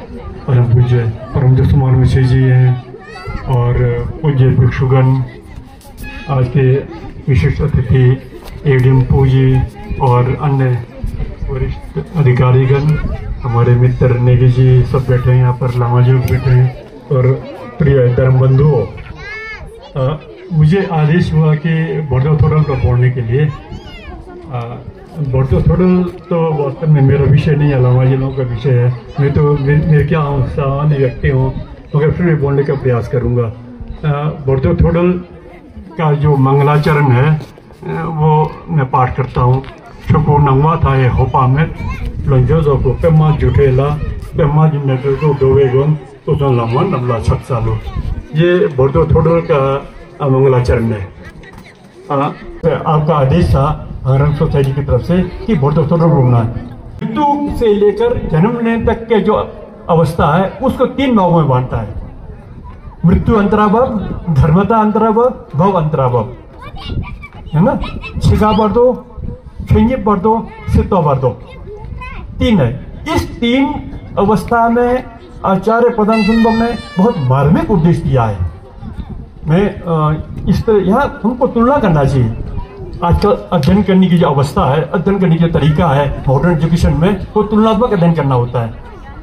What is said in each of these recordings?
परम पूज्य परम जसमान मिश्र जी हैं और पूज्य भिक्षुगण, आज के विशिष्ट अतिथि एडीएम पूजी और अन्य वरिष्ठ अधिकारीगण, हमारे मित्र नेगी जी सब बैठे हैं यहाँ पर, लामा जी बैठे हैं और प्रिय धर्म बंधुओं, मुझे आदेश हुआ कि बर्दोथोडल पर बोलने के लिए। बर्दोथोडल तो वास्तव में मेरा विषय नहीं है, लामा जी लोगों का विषय है। मैं क्या हूँ, सामान्य व्यक्ति हूँ, मगर फिर भी बोलने का प्रयास करूँगा। बर्दोथोडल का जो मंगलाचरण है वो मैं पाठ करता हूँ। छुको नंगवा था ये होपा में लंजो जो को पेमा जुटेला पेमा जिन्नकर को डोवेगोन तो जो लंगवा नमला छक सालो, ये बर्दोथोडल का मंगलाचरण है। आपका आदेश था हंगरंग सोसाइटी की तरफ से कि बर्दोथोडल बोलना है। मृत्यु से लेकर जन्म लेने तक के जो अवस्था है उसको 3 भागों में बांटता है। मृत्यु अंतराभाव, धर्मता अंतराभाव, भव अंतराभाव, है ना। छिका बर्दो, छेंजिप बर्दो, सितो बर्दो, 3 है। इस 3 अवस्था में आचार्य प्रधान सुंदर ने बहुत मार्मिक उपदेश दिया है। मैं इस तरह यहाँ हमको तुलना करना चाहिए। आजकल अध्ययन करने की जो अवस्था है, अध्ययन करने की जो तरीका है मॉडर्न एजुकेशन में, वो तुलनात्मक अध्ययन करना होता है।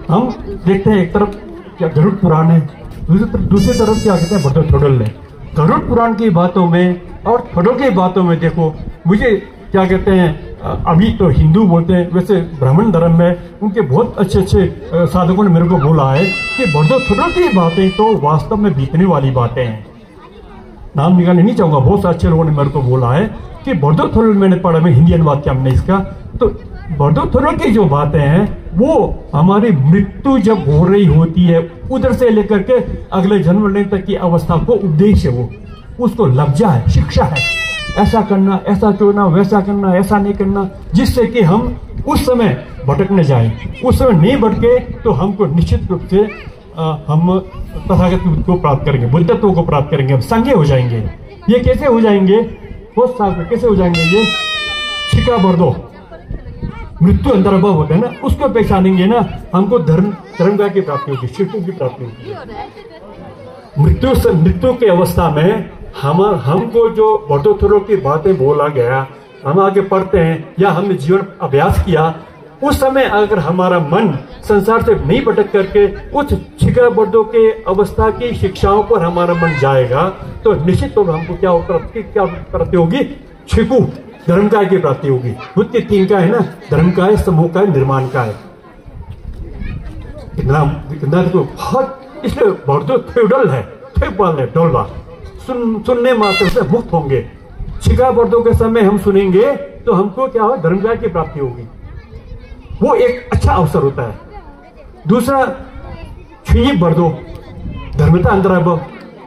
हम देखते हैं एक तरफ क्या गरुड़ पुराण है, दूसरी तरफ क्या कहते हैं बर्दोथोडल है। गरुड़ पुराण की बातों में और थोडल की बातों में देखो, मुझे क्या कहते हैं, अभी तो हिंदू बोलते हैं, वैसे ब्राह्मण धर्म में उनके बहुत अच्छे अच्छे साधकों ने मेरे को बोला है कि बर्दोथोडल की बातें तो वास्तव में बीतने वाली बातें हैं। नाम निकालने नहीं चाहूंगा, बहुत से अच्छे लोगों ने मेरे को बोला है कि बर्दोथोडल मैंने पढ़ा, मैं हिंदी अनुवाद किया हमने इसका। तो बर्दोथोडल की जो बातें हैं वो हमारी मृत्यु जब हो रही होती है उधर से लेकर के अगले जन्म लेने तक की अवस्था को उपदेश है, वो उसको लफ्जा है, शिक्षा है। ऐसा करना, ऐसा चुनना, वैसा करना, ऐसा नहीं करना, जिससे कि हम उस समय भटक न जाए। उस समय नहीं भटके तो हमको निश्चित रूप से हम तथागत को प्राप्त करेंगे, बुद्धत्व को प्राप्त करेंगे, हम संज्ञ हो जाएंगे। ये कैसे हो जाएंगे, बहुत साल में कैसे हो जाएंगे, ये छिका बर्दो मृत्यु अंतर्भाव होता है ना, उसको पहचानेंगे ना, हमको धर्म का की प्राप्ति होगी, शिशु की प्राप्ति होगी। मृत्यु की अवस्था में हमको जो बर्दोथोडल की बातें बोला गया, हम आगे पढ़ते हैं या हमने जीवन अभ्यास किया, उस समय अगर हमारा मन संसार से नहीं भटक करके उस छिका बर्दो के अवस्था की शिक्षाओं पर हमारा मन जाएगा तो निश्चित तौर पर हमको क्या प्राप्ति होगी, छिकू धर्म काय की प्राप्ति होगी। बुद्ध के 3 का है ना, धर्म का है, समूह का है, निर्माण का है। बहुत इसलिए बर्दोथोडल है, डोलवा सुनने मात्र से मुक्त होंगे। छिका बर्दो के समय हम सुनेंगे तो हमको क्या हो, धर्म काय की प्राप्ति होगी, वो एक अच्छा अवसर होता है। दूसरा छुई बर्दो, धर्मता अंतराभाव,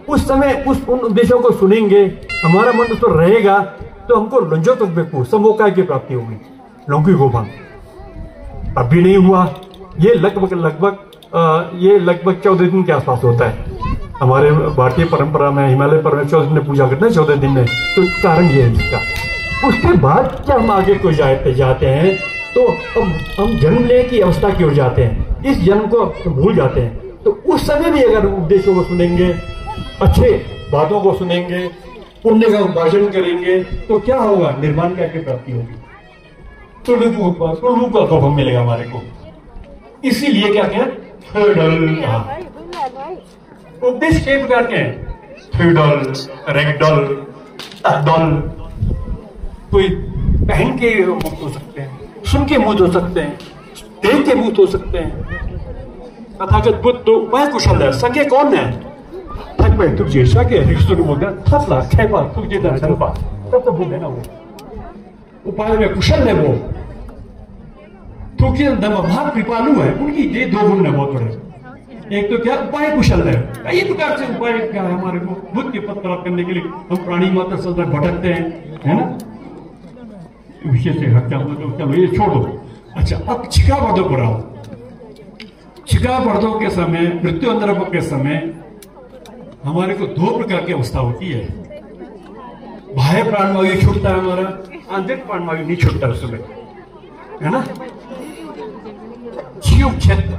उस समय उन उपदेशों को सुनेंगे, हमारा मन उस पर रहेगा तो हमको लंजो तक बेकू समोकाय की प्राप्ति होगी, लौकी गोभांग। अब भी नहीं हुआ, ये लगभग 14 दिन के आसपास होता है। हमारे भारतीय परंपरा में, हिमालय पर 14 दिन में पूजा करते हैं, 14 दिन में, तो कारण ये है इसका। उसके बाद क्या हम आगे को जाते हैं तो हम जन्म लेने की अवस्था की ओर जाते हैं, इस जन्म को भूल जाते हैं। तो उस समय भी अगर उपदेशों को सुनेंगे, अच्छे बातों को सुनेंगे, पुण्य का उपार्जन करेंगे तो क्या होगा, निर्माण की प्राप्ति होगी, तो रूप का अनुभव मिलेगा हमारे को। इसीलिए क्या कहें, उपदेश कई प्रकार के हैं, थ्योडल, रेगडल, तहडल। कोई पहन के मुक्त हो सकते हैं, सुन के मुक्त हो सकते हैं, देख के मुक्त हो सकते हैं। तथागत बुद्ध तो उपाय कुशल है, संज्ञ कौन है, थक में तुझ जैसा के रिश्तों को बोलते हैं, थपला खेपा तुझ जैसा थपा, तब तो बुद्ध है ना, वो उपाय में कुशल है। वो तो भाग कृपालु है, उनकी ये 2 गुण है बहुत बड़े। एक तो क्या, उपाय कुशल है, कई प्रकार से उपाय क्या है हमारे को बुद्ध के पद प्राप्त करने के लिए। हम प्राणी मात्र सदा भटकते हैं, है ना, विषय से हट जाओ तो चलो ये छोड़ो। अच्छा, अब छिका बर्दो पर आओ। छिका बर्दो के समय, मृत्यु अंतराभाव के समय हमारे को 2 प्रकार की अवस्था होती है। बाह्य प्राणवायु छूटता है हमारा, आंतरिक प्राणवायु नहीं छूटता उस समय, है ना। जीव क्षेत्र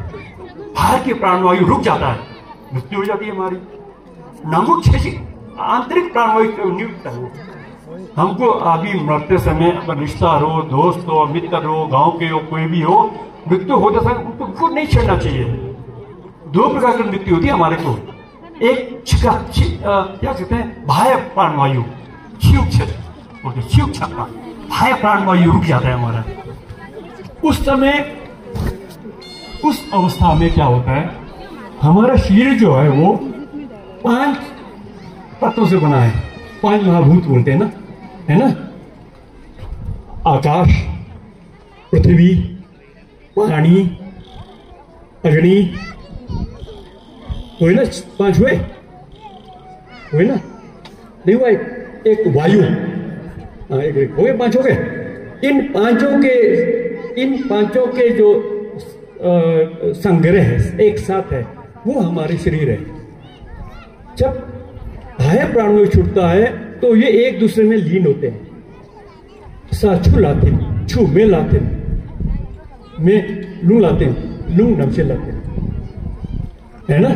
बाहर की प्राणवायु रुक जाता है, मृत्यु हो जाती है हमारी। नामुक आंतरिक प्राणवायु नियुक्त है। हमको अभी मरते समय अगर रिश्तेदार हो, दोस्त हो, मित्र हो, गांव के हो, कोई भी हो, मृत्यु होते समय उनको नहीं छेड़ना चाहिए। दो प्रकार की मृत्यु होती है हमारे को। एक क्या कहते हैं, बाह्य प्राणवायु, शिव छक्का, बाह्य प्राणवायु रुक जाता है हमारा। उस समय, उस अवस्था में क्या होता है, हमारा शरीर जो है वो 5 तत्वों से बना है। 5 महाभूत बोलते हैं ना, है ना, आकाश, पृथ्वी, पानी, अग्नि, हुए ना 5 हुए ना, नहीं हुआ एक वायु, एक हो गए, 5 हो गए। इन पांचों के जो संग्रह है, एक साथ है, वो हमारे शरीर है। जब बाह्य प्राणवायु छूटता है तो ये एक दूसरे में लीन होते हैं। साछू लाते, छू में लाते, में लू लाते, लू नमसे लाते, है ना,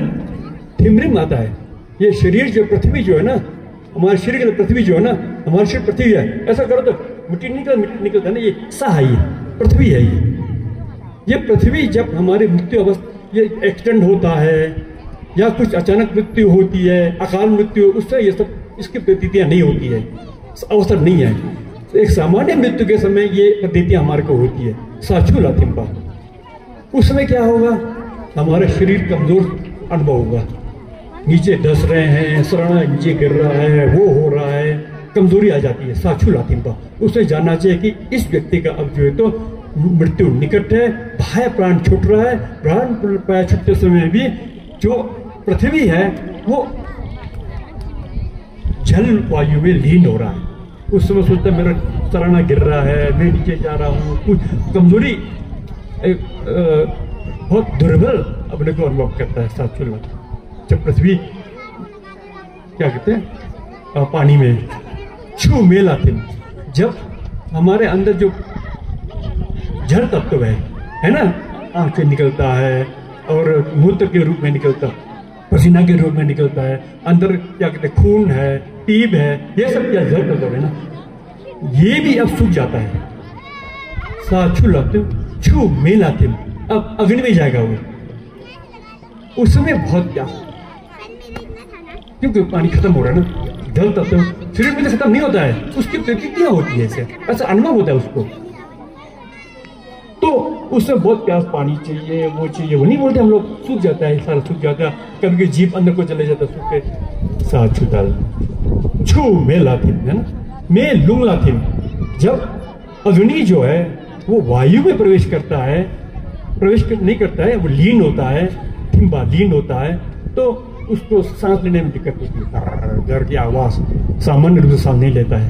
थिमरिम आता है। ये शरीर जो पृथ्वी जो है ना, हमारे शरीर की पृथ्वी जो है ना, हमारे शरीर पृथ्वी है। ऐसा करो तो मिट्टी निकलता है ना, ये सा है, ये पृथ्वी है। ये पृथ्वी जब हमारी मृत्यु अवस्था, ये एक्सीडेंट होता है या कुछ अचानक मृत्यु होती है, अकाल मृत्यु, उससे ये सब इसकी प्रतीतियां नहीं होती है, अवसर नहीं है। एक सामान्य मृत्यु के समय ये प्रतीतियां हमारे को होती है, साछू लाथिम्पा। उस समय क्या होगा, हमारा शरीर कमजोर अनुभव होगा, नीचे धस रहे हैं, शरण नीचे गिर रहा है, वो हो रहा है, कमजोरी आ जाती है, साछू लाथिम्पा। उसे जानना चाहिए कि इस व्यक्ति का अब जो है तो मृत्यु निकट है, बाह्य प्राण छूट रहा है। प्राण छूटते समय भी जो पृथ्वी है वो जल वायु में लीन हो रहा है। उस समय सोचता है मेरा शरणा गिर रहा है, मैं नीचे जा रहा हूँ, कुछ कमजोरी, बहुत दुर्बल अपने को अनुभव करता है साक्षी। जब पृथ्वी क्या कहते हैं, पानी में छू मेल आते, जब हमारे अंदर जो जड़ तत्व है ना, आंख से निकलता है और मूत्र के रूप में निकलता, पसीना के रूप में निकलता है, अंदर क्या कहते हैं खून है, टीब है, ये सब क्या जड़ तत्व है ना, ये भी अब सूख जाता है। साछू लाते, छू मेल आते, अब अग्नि में जाएगा वो। उस समय बहुत प्यास, क्योंकि पानी खत्म हो रहा है ना, जल तत्व शरीर में तो खत्म नहीं होता है, उसकी प्रतिक्रिया होती है, ऐसा अनुभव होता है उसको। तो उससे बहुत प्यास, पानी चाहिए, वो चाहिए, वो नहीं बोलते हम लोग, सूख जाता है, सारा सूख जाता है, कभी जीप अंदर को चले जाता है, सूख के। साछू डाल छू में लाथिम, है ना, में लुंग लाथिम। जब अग्नि जो है वो वायु में प्रवेश करता है, प्रवेश नहीं करता है, वो लीन होता है, थिम्बा लीन होता है, तो उसको सांस लेने में दिक्कत होती है, घर की आवाज सामान्य रूप से सांस नहीं लेता है।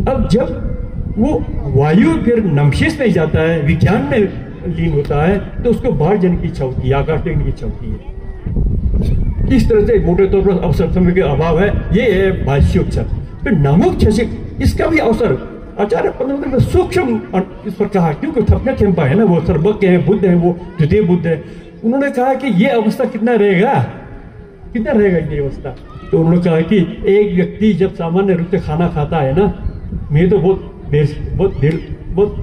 अब जब वो वायु फिर नमशेष में जाता है, विज्ञान में लीन होता है, तो उसको बाहर जाने की इच्छा होती है, आकाश देखने की इच्छा होती है। इस तरह से मोटे तौर पर अवसर समय के अभाव है, ये है भाष्योपचार। फिर नामुक छेसिक, इसका भी अवसर आचार्य पंडित सूक्ष्म इस पर कहा, क्योंकि थपना खेम्पा है ना, वो सर्वज्ञ है, बुद्ध है, वो द्वितीय बुद्ध है। उन्होंने कहा कि ये अवस्था कितना रहेगा ये अवस्था। तो उन्होंने कहा कि एक व्यक्ति जब सामान्य रूप से खाना खाता है ना, मैं तो बहुत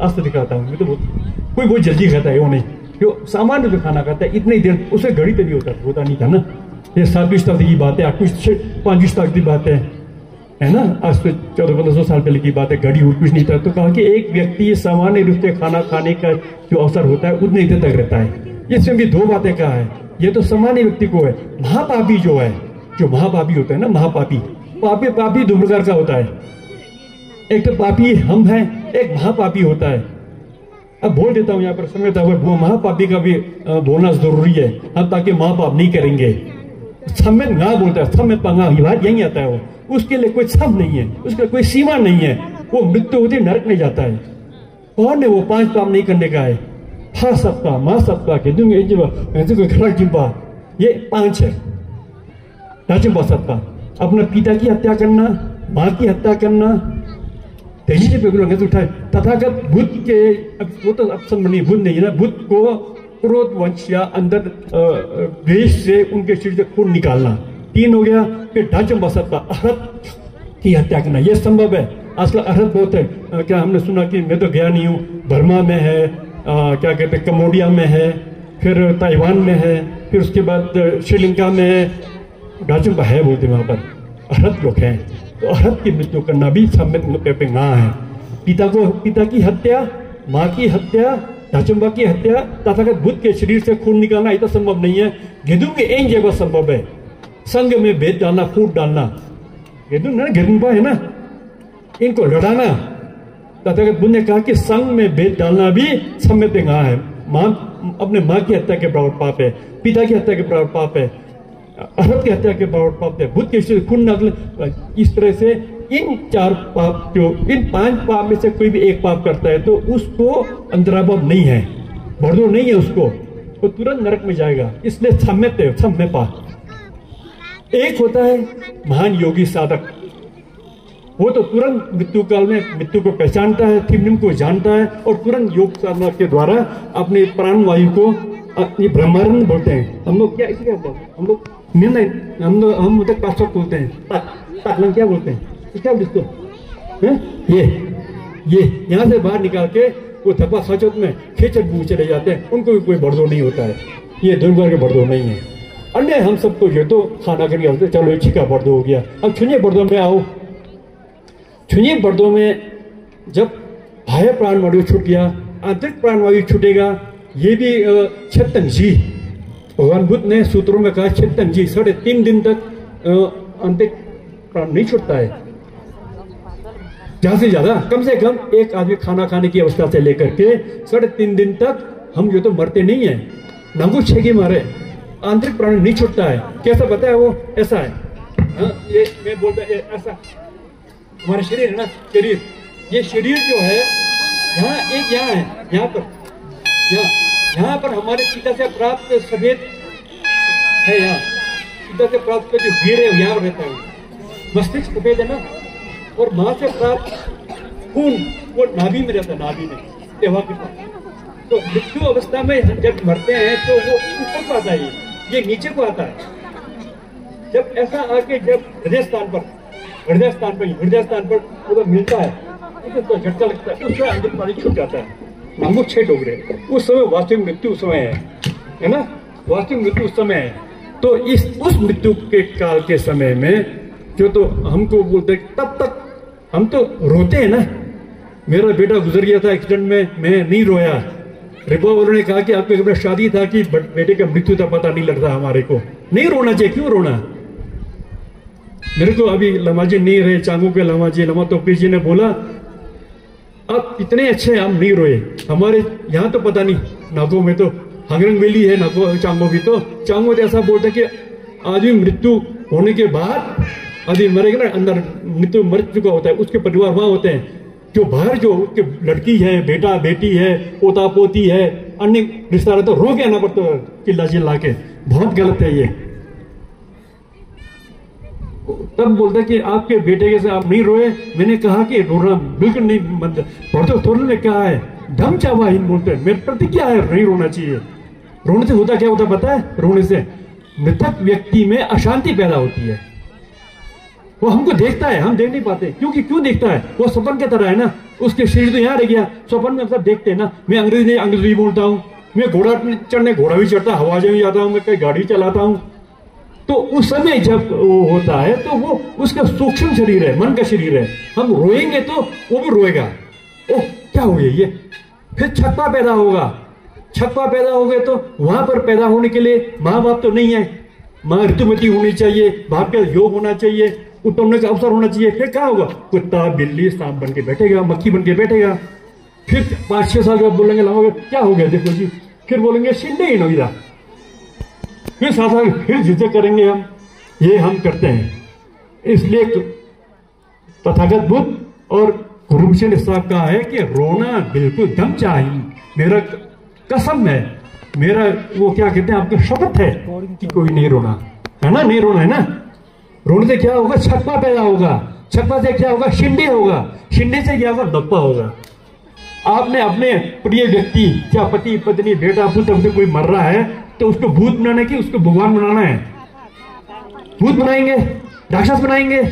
अस्त दिखाता हूँ, मैं तो बहुत जल्दी खाता है, वो नहीं, जो सामान्य रूप से खाना खाता है इतनी देर, उसे घड़ी तो नहीं होता नहीं था ना। ये 7वीं शताब्दी की बात है, 5वीं शताब्दी की बात है ना, आज से 1400-1500 साल पहले की बात है, घड़ी और कुछ नहीं था। तो कहा कि एक व्यक्ति सामान्य रूप से खाना खाने का जो अवसर होता है उतनी देर तक रहता है। इसमें भी 2 बातें कहा है, ये तो सामान्य व्यक्ति को है। महापापी जो है, जो महापापी होता है ना, महापापी, पापी 2 प्रकार का होता है, एक तो पापी हम हैं, एक महापापी होता है। अब बोल देता हूँ यहाँ पर, समय था वो महापापी का भी बोलना जरूरी है, हम ताकि महापाप नहीं करेंगे। समय ना बोलता है, समय पंगा यही आता है, वो उसके लिए कोई सब नहीं है, उसके कोई सीमा नहीं है, वो मृत्यु होती नरक में जाता है। और ने वो 5 काम नहीं करने का है, हा सप्ताह माँ सप्ताह के दूंगे कोई खड़ा चिंपा, ये 5 है। राजिम्पा सप्ताह, अपना पिता की हत्या करना, माँ की हत्या करना, उठाए तथागत बुद्ध के, वो तो अब बुद्ध नहीं है ना, बुद्ध को क्रोध वंश या अंदर द्वेष से उनके शरीर से खून निकालना। 3 हो गया। फिर ढांचम बसता अहत की हत्या करना, यह संभव है। आजकल अहत बहुत है। क्या हमने सुना कि मैं तो गया नहीं हूँ, बर्मा में है, क्या कहते हैं कम्बोडिया में है, फिर ताइवान में है, फिर उसके बाद श्रीलंका में है, ढांचम है बोलते वहां पर अहत लोग हैं। तो अहत की मृत्यु करना भी सम्मित है। पिता की हत्या, माँ की हत्या, ढाचुम्बा की हत्या, तथागत बुद्ध के शरीर से खून निकालना इतना संभव नहीं है। गेदू के इन जगह संभव है। संघ में भेद डालना, फूट डालना, गेदू ना गेदुम्बा है ना, इनको लड़ाना। तथागत बुद्ध ने कहा कि संघ में भेद डालना भी सम्यक है। माँ अपने माँ की हत्या के बराबर पाप है, पिता की हत्या के बराबर पाप है, अहत की हत्या के बराबर पाप है, बुद्ध के शरीर खून निकालना। इस तरह से इन 4 पाप, जो इन 5 पाप में से कोई भी एक पाप करता है तो उसको अंतराभाव नहीं है, भरदो नहीं है उसको, वो तुरंत नरक में जाएगा। इसलिए सम्य पाप। एक होता है महान योगी साधक, वो तो तुरंत मृत्यु काल में मृत्यु को पहचानता है, थिम्निम को जानता है और तुरंत योग साधना के द्वारा अपने प्राण वायु को, ये ब्रह्मानंद बोलते हैं हम लोग, क्या इसे क्या बोलते हैं हम लोग, हम उधर पाश्चात बोलते हैं, ताकलन क्या बोलते हैं, क्या बोलते हैं, ये यहाँ से बाहर निकाल के वो धब्बा सचोट में खेचर बू चले जाते हैं, उनको भी कोई भरदो नहीं होता है। ये दुर्गा के भरदो नहीं है। अन्य हम सबको ये तो खाना करके होते, चलो एक छिका भरदो हो गया। अब छुनिए भरदो में आओ। छुनिए भरदो में जब बाह्य प्राण वायु छूट गया, आंतरिक प्राण वायु छूटेगा। ये भी छत्तन जी, भगवान बुद्ध ने सूत्रों में कहा छत्तन जी, 3.5 दिन तक आंतरिक प्राण नहीं छूटता है। ज्यादा से ज्यादा कम से कम एक आदमी खाना खाने की अवस्था से लेकर के 3.5 दिन तक हम जो तो मरते नहीं है, नांगू छेगे मारे, आंतरिक प्राण नहीं छूटता है। कैसा पता है वो? ऐसा है, ये मैं बोलता है ऐसा हमारा शरीर है ना, शरीर, ये शरीर जो है यहाँ एक यहाँ है, यहाँ पर हमारे पिता से प्राप्त सफेद है, यहाँ पिता से प्राप्त जो भीड़ है यहाँ रहता है, मस्तिष्क सफेद है ना, और माँ से प्राप्त खून वो नाभि में रहता है, नाभि में तेवा के पास। तो मृत्यु अवस्था में जब मरते हैं तो वो ऊपर को आता है, ये नीचे को आता है। जब ऐसा आके जब हृदय स्थान पर वो मिलता है, तो झटका लगता है, उसका अंदर पानी छूट जाता है, नामो 6 डोगरे। उस समय वास्तविक मृत्यु उस समय है ना, वास्तविक मृत्यु उस समय है। तो उस मृत्यु के काल के समय में जो तो हमको बोलते तब तक हम तो रोते हैं ना। मेरा बेटा गुजर गया था एक्सीडेंट में, मैं नहीं रोया। रिपो वालों ने कहा कि आपके घर में शादी था कि बेटे का मृत्यु था, पता नहीं लगता हमारे को। नहीं रोना चाहिए, क्यों रोना? मेरे को अभी लमाजी नहीं रहे, चांगू के लमाजी लमा तोपी जी ने बोला आप इतने अच्छे हम नहीं रोए, हमारे यहाँ तो पता नहीं, नागो में तो हंगरंग वैली है, नागो चांगो भी तो, चांगो तो ऐसा बोलता कि आदमी मृत्यु होने के बाद आदमी मरेगा ना, अंदर मृत्यु मर चुका होता है, उसके परिवार वहां होते हैं, जो बाहर जो उसके लड़की है, बेटा बेटी है, पोता पोती है, अन्य रिश्तेदार तो रो के आना पड़ता है चिल्ला चिल्ला के। बहुत गलत है ये। तब बोलता कि आपके बेटे के से आप नहीं रोए। मैंने कहा कि रोना बिल्कुल नहीं, मतलब थोड़ा ने कहा है धम चावा हिंद बोलते हैं, मेरी प्रतिज्ञा है नहीं रोना चाहिए। रोने से होता क्या होता पता है? रोने से मृतक व्यक्ति में अशांति पैदा होती है। वो हमको देखता है, हम देख नहीं पाते, क्योंकि क्यों देखता है? वो सपन की तरह है ना, उसके शरीर तो यहाँ रह गया, सपन में सब देखते हैं ना। मैं अंग्रेजी बोलता हूँ, मैं घोड़ा चढ़ने घोड़ा भी चढ़ता, हवा में भी जाता हूँ, मैं कई गाड़ी चलाता हूँ। तो उस समय जब वो होता है तो वो उसका सूक्ष्म शरीर है, मन का शरीर है। हम रोएंगे तो वो भी रोएगा, ओह क्या हो गया ये। फिर छप्पा पैदा होगा, छप्पा पैदा हो गए तो वहां पर पैदा होने के लिए माँ बाप तो नहीं है, माँ ऋतुमती होनी चाहिए, बाप का योग होना चाहिए, उठने का अवसर होना चाहिए। फिर क्या होगा? कुत्ता बिल्ली सांप बन के बैठेगा, मक्खी बन के बैठेगा। फिर 5-6 साल के बाद बोलेंगे लाओगे क्या हो गया देखो जी, फिर बोलेंगे शिंदे ही नोईदा, फिर साथ फिर झिझक करेंगे हम। ये हम करते हैं। इसलिए तथागत बुद्ध और गुरुभूषण साहब कहा है कि रोना बिल्कुल दम चाहिए। मेरा कसम है, मेरा वो क्या कहते हैं आपका शपथ है कि कोई नहीं रोना है ना, नहीं रोना है ना। रोने से क्या होगा? छप्पा पैदा होगा, छप्पा से क्या होगा? शिंडे होगा, शिंडे से क्या होगा? दप्पा होगा। आपने अपने प्रिय व्यक्ति, क्या पति पत्नी बेटा पुत्र अपने कोई मर रहा है तो उसको भूत बनाने की, उसको भगवान बनाना है? भूत बनाएंगे, राक्षस बनाएंगे,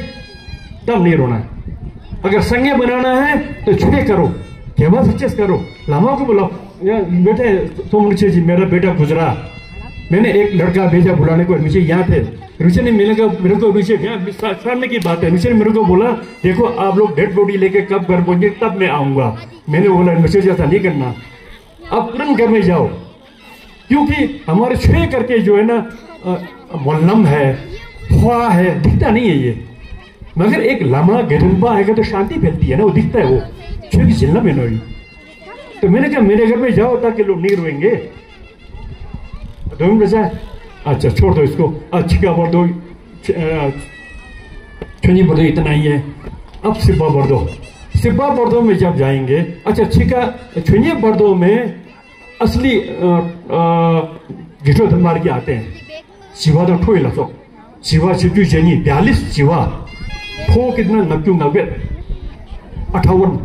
तब नहीं रोना है। अगर संज्ञा बनाना है तो छुटे करो, केवल सचेस करो, लामाओं को बुलाओ, बेटे सोम ऋषि जी मेरा बेटा गुजरा, मैंने एक लड़का भेजा बुलाने को, ऋषि यहाँ थे, ऋषि ने मेरे को ऋषि सामने की बात है, ऋषि ने मेरे को बोला देखो आप लोग डेड बॉडी लेके कब घर पहुंचे तब मैं आऊंगा। मैंने बोला ऋषि जी ऐसा नहीं करना, आप तुरंत घर में जाओ, क्योंकि हमारे छुए करके जो है ना मोलम है, ख्वा है, दिखता नहीं है ये, मगर एक लामा गरुम्बा आएगा तो शांति फैलती है ना, वो दिखता है, वो छुए की झिलना में नहीं। तो मैंने कहा मेरे घर में जाओ ताकि लोग नहीं रोएंगे। 2 मिनट बचा है, अच्छा छोड़ दो इसको, छिका भर दो, छुनी भर दो, इतना ही है। अब सिब्बा भर दो, सिब्बा भर दो में जब जाएंगे, अच्छा छिका छुनिया भर दो में असली घिटो धनमार के आते हैं, शिवा तो ठोई लसो, शिवा शिवजू जैनी 42 शिवा ठो कितना नक्यू 90 58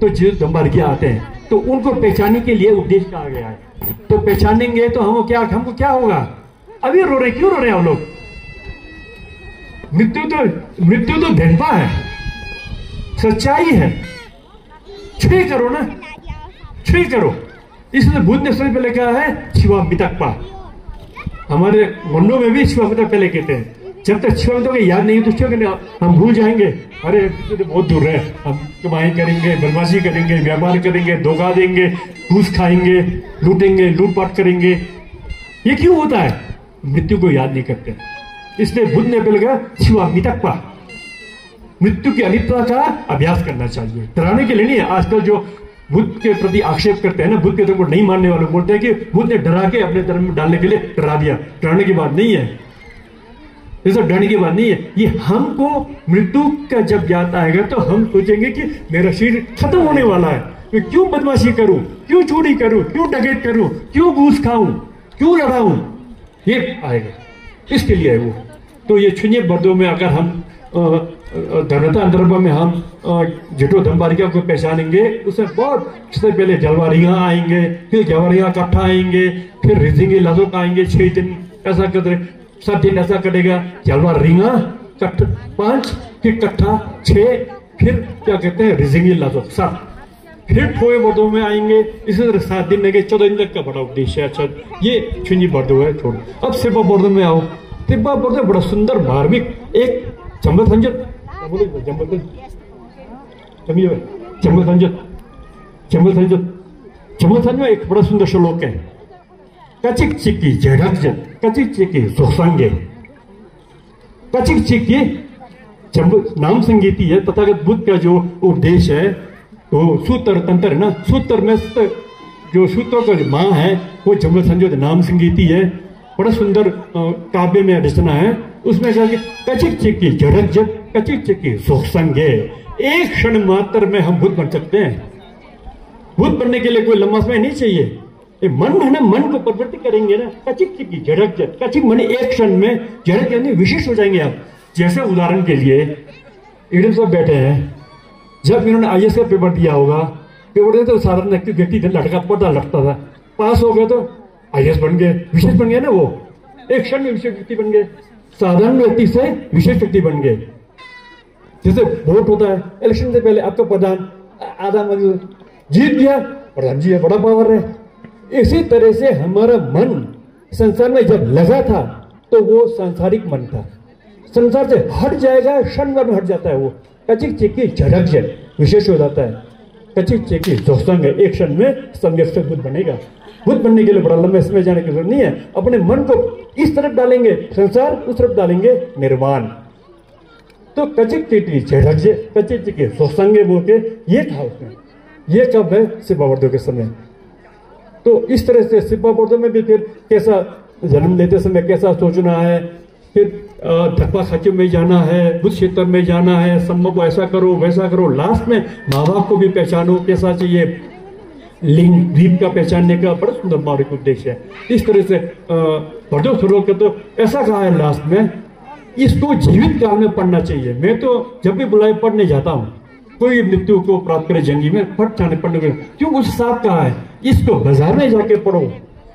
तो जो धनमार के आते हैं, तो उनको पहचानने के लिए उपदेश कहा गया है। तो पहचानेंगे तो हमको क्या होगा? अभी रो रहे, क्यों रो रहे हैं आप लोग? मृत्यु तो धनपा है, सच्चाई है, छुई करो ना, छुई करो। इसलिए बुद्ध ने सबसे पहले कहा है शिवा मितकपा, हमारे मंडों में भी शिवा मितक पहले कहते हैं। जब तक शिवा मितक याद नहीं तो हम भूल जाएंगे, अरे तो बहुत दूर है, हम कमाई करेंगे, बदमाशी करेंगे, व्यापार करेंगे, धोखा देंगे, घूस खाएंगे, लूटेंगे, लूटपाट करेंगे। ये क्यों होता है? मृत्यु को याद नहीं करते। इसलिए बुद्ध ने पहले कहा शिवा मितकपा, मृत्यु की अनित्वा का अभ्यास करना चाहिए, डराने के लिए नहीं है। आजकल जो बुद्ध के प्रति आक्षेप करते हैं ना, बुद्ध के धर्म को नहीं मानने वाले बोलते हैं कि बुद्ध ने डरा के अपने धर्म में डालने के लिए डरा दिया। डराने की बात नहीं है, ये सब डरने की बात नहीं है। ये हमको मृत्यु का जब याद आएगा तो हम सोचेंगे कि मेरा शरीर खत्म होने वाला है, मैं क्यों बदमाशी करूं, क्यों चोरी करूं, क्यों डकैत करूं, क्यों घूस खाऊं, क्यों लड़ाऊं, ये आएगा, इसके लिए है वो। तो ये छुनिए बर्दों में अगर हम धर्मता अंतर्भ में हम जिटो धमबारिका को पहचानेंगे, उससे बहुत सबसे पहले जलवारियां आएंगे, फिर जवारियां कट्ठा आएंगे, फिर रिजिंगे लजोक आएंगे, 6 दिन ऐसा कर 7 दिन ऐसा करेगा, जलवार रिंगा 5, फिर कट्ठा 6, फिर क्या कहते हैं रिजिंगे लजोक 7, फिर ठोए बर्दों में आएंगे। इसी तरह 7 दिन लगे, 14 दिन तक का बड़ा उद्देश्य है। अच्छा ये छुनी बर्दो है, छोड़। अब सिब्बा बर्दो में आओ। सिब्बा बर्दो बड़ा सुंदर धार्मिक एक चंबल संजत एक बड़ा सुंदर श्लोक है, कचिक चिक्की जड़कजत कचिक चिक्की सुसंगे, कचिक चिक्की नाम संगीति है। तथागत बुद्ध का जो उपदेश है वो सूत्र तंत्र है ना, सूत्र में जो सूत्रों का माँ है वो जम्बल संजोत नाम संगीति है। बड़ा सुंदर काव्य में रचना है। उसमें कहा कि कचिक चिक्की जड़कजत कचिक चिक्की सुसंगे, एक क्षण मात्र में हम बुद्ध बन सकते हैं। बुद्ध बनने के लिए कोई लंबा समय नहीं चाहिए। ये मन है ना, मन को परिवर्तित करेंगे ना, कचिक चिक्की जड़कजत, कचिक मन एक क्षण में, जड़क यानी विशेष हो जाएंगे आप। जैसे उदाहरण के लिए ईडन साहब बैठे हैं, जब इन्होंने IAS का पेपर दिया होगा, पेपर दिया तो साधारण व्यक्ति लटका पर्दा लटता था, पास हो गया तो IAS बन गए, विशेष बन गए ना, वो एक क्षण में विशेष व्यक्ति बन गए, साधारण व्यक्ति से विशेष व्यक्ति बन गए। जैसे वोट होता है, इलेक्शन से पहले आपका प्रधान आधा जीत गया, प्रधान जी है, बड़ा पावर है। इसी तरह से हमारा मन संसार में जब लगा था तो वो सांसारिक मन था, संसार से हट जाएगा, क्षण भर में हट जाता है वो। कचिक चिक्की झड़क जट विशेष हो जाता है, कचिक चिक्की जोसंग है, एक क्षण में संघर्ष से बुद्ध बनेगा। बुद्ध बनने के लिए बड़ा लंबे समय जाने की जरूरत नहीं है। अपने मन को इस तरफ डालेंगे संसार, उस तरफ डालेंगे निर्वाण। तो कचिक चिक्की झड़क जे कचिक चिक्की जोसंगे बोल के ये था उसमें, ये कब है सिब्बा बर्दो के समय। तो इस तरह से सिब्बा बर्दो में भी फिर कैसा जन्म लेते समय कैसा सोचना है, फिर धप्पा खाचों में जाना है, बुद्ध क्षेत्र में जाना है, सम्मो को ऐसा करो वैसा करो। लास्ट में माँ बाप को भी पहचानो कैसा चाहिए, लिंग द्वीप का पहचानने का बड़ा सुंदर मार्ग उद्देश्य है। इस तरह से बर्दो श्लोक का तो ऐसा कहा है लास्ट में, इसको जीवित काल में पढ़ना चाहिए। मैं तो जब भी बुलाए पढ़ने जाता हूँ, कोई मृत्यु को प्राप्त करे जंगी में फट जाने पढ़ने को, क्यों उस साथ कहा है इसको बाजार में जाके पढ़ो,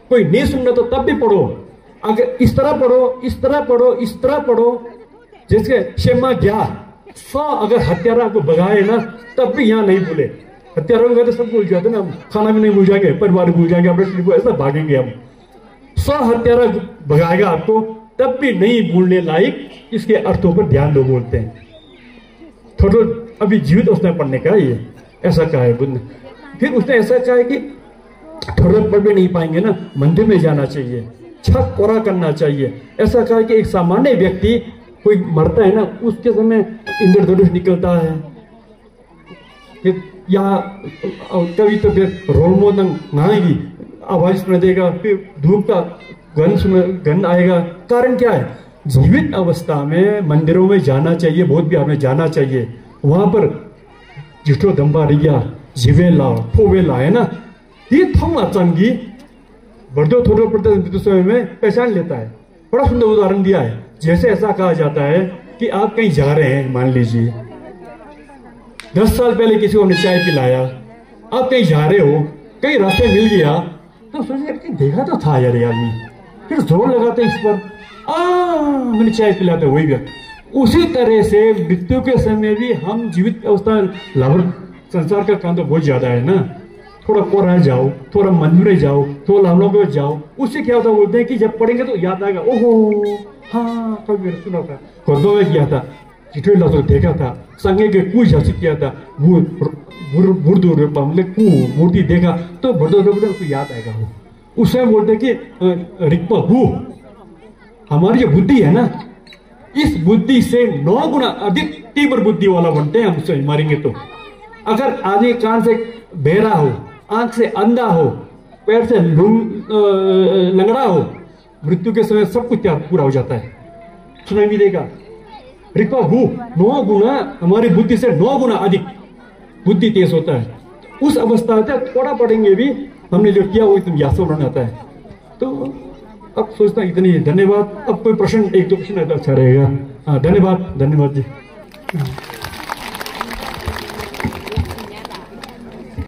कोई नहीं सुनना तो तब भी पढ़ो, अगर इस तरह पढ़ो, इस तरह पढ़ो, इस तरह पढ़ो, जैसे शेमा गया 100 अगर हत्यारा को भगाए ना तब भी यहाँ नहीं भूले। हत्यारों को तो सब भूल जाते ना, खाना भी नहीं भूल जाएंगे, परिवार भूल जाएंगे, अपने ऐसा भागेंगे हम। 100 हत्यारा भगाएगा आपको तब भी नहीं भूलने लायक इसके अर्थों पर ध्यान दो बोलते हैं। थोड़ा अभी जीवित अवस्था में पढ़ने का ये ऐसा कहा है बुद्ध ने। फिर उसने ऐसा कहा है कि थोड़ा पढ़ भी नहीं पाएंगे ना, मंदिर में जाना चाहिए, छक कोरा करना चाहिए। ऐसा कहा है कि एक सामान्य व्यक्ति कोई मरता है ना, उसके समय इंद्रधनुष निकलता है, या कभी तो फिर रोमोदंग नहाएगी, आवाज सुना देगा, फिर धूप का गंध आएगा। कारण क्या है? जीवित अवस्था में मंदिरों में जाना चाहिए, बौद्ध विहार में जाना चाहिए, वहां पर जिठो दंबारिया जीवेला फोवेला है ना, ये थम अचंगी बर्दो थोड़ो पड़ते समय में पहचान लेता है। बड़ा सुंदर उदाहरण दिया है। जैसे ऐसा कहा जाता है कि आप कहीं जा रहे हैं, मान लीजिए 10 साल पहले किसी को हमने चाय पिलाया, आप कहीं जा रहे हो, कहीं रास्ते मिल गया तो सोचिए देखा तो था यार आदमी, फिर जोर लगाते इस पर, मैंने चाय पिलाते वही व्यक्ति। उसी तरह से मृत्यु के समय भी हम जीवित अवस्था लाभ संसार का काम तो बहुत ज्यादा है ना, थोड़ा कोरहा जाओ, थोड़ा मंदिर में जाओ, थोड़ा लामलों में जाओ, उससे क्या होता बोलते हैं कि जब पढ़ेंगे तो याद आएगा, ओहो हाँ कभी मैंने सुना था, खुदों में किया था, चिठोला तो देखा था, संगे के कुछ हासिल किया था, मूर्ति देखा तो उसको याद आएगा। वो उससे बोलते कि रिक्पा हु हमारी जो बुद्धि है ना, इस बुद्धि से 9 गुना अधिक तीव्र बुद्धि वाला बनते हैं हम उससे मारेंगे तो। अगर आदमी कान से बहरा हो, आंख से अंधा हो, पैर से लंगड़ा हो, मृत्यु के समय सब कुछ पूरा हो जाता है, सुनाई भी देगा। रिक्पा हु 9 गुना हमारी बुद्धि से 9 गुना अधिक बुद्धि तेज होता है। उस अवस्था में थोड़ा पढ़ेंगे भी हमने जो किया वो एकदम याद होना आता है। तो अब सोचता इतनी धन्यवाद। अब कोई प्रश्न 1-2 प्रश्न है तो अच्छा रहेगा। हाँ धन्यवाद, धन्यवाद जी।